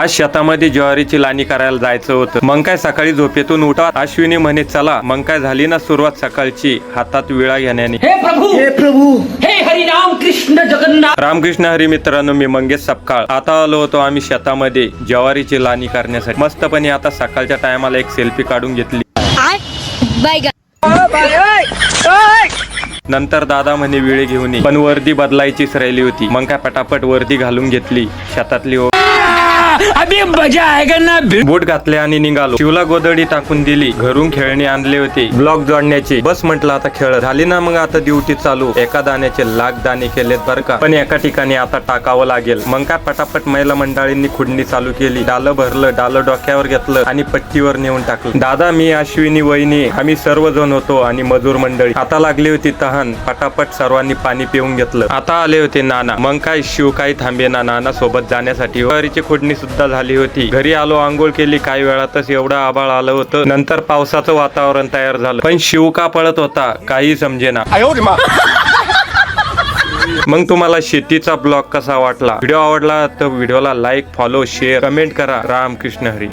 आज शेतामध्ये ज्वारीची लाणी करायला जायचं होतं. मग काय सकाळी झोपेतून उठा अश्विनी म्हणे चला. मग काय झाली ना सुरुवात सकाळची हातात विळा घेण्याने. हे प्रभू हे हरी राम कृष्ण जगन्नाथ. रामकृष्ण हरी मित्रांनो, मी मंगेश सपकाळ. आता आलो होतो आम्ही शेतामध्ये ज्वारीची लाणी करण्यासाठी. मस्तपणे आता सकाळच्या टायमाला एक सेल्फी काढून घेतली. नंतर दादा म्हणे वेळ घेऊन ये, पण वर्दी बदलायचीच राहिली होती. मग काय पटापट वर्दी घालून घेतली. शेतातली अभी मजा आएगा ना. बूट घातले आणि निघालो. शिवला गोदडी टाकून दिली. घरून खेळणी आणले होते ब्लॉक जोडण्याचे. बस म्हटलं आता खेळ झाली ना. मग आता ड्युटी चालू. एका दाण्याचे लाख दाणे केलेत बरं का, पण एका ठिकाणी आता टाकावं लागेल. मग काय पटापट महिला मंडळींनी खुडणी चालू केली. डालं भरलं, डालं डोक्यावर घेतलं आणि पट्टीवर नेऊन टाकलं. दादा, मी, अश्विनी, वहिनी आम्ही सर्वजण होतो आणि मजूर मंडळी. आता लागली होती तहान. पटापट सर्वांनी पाणी पिऊन घेतलं. आता आले होते नाना. मग काय शिव काही थांबेना नाना सोबत जाण्यासाठी. ज्वारीची खुडणी सुद्धा झाली होती. घरी आलो, आंघोळ केली. काही वेळातच एवढं आभाळ आलं होतं. नंतर पावसाचं वातावरण तयार झालं. पण शिव का पळत होता काही समजेना. मग तुम्हाला शेतीचा ब्लॉग कसा वाटला? व्हिडिओ आवडला तर व्हिडिओला लाईक, फॉलो, शेअर, कमेंट करा. रामकृष्ण हरी.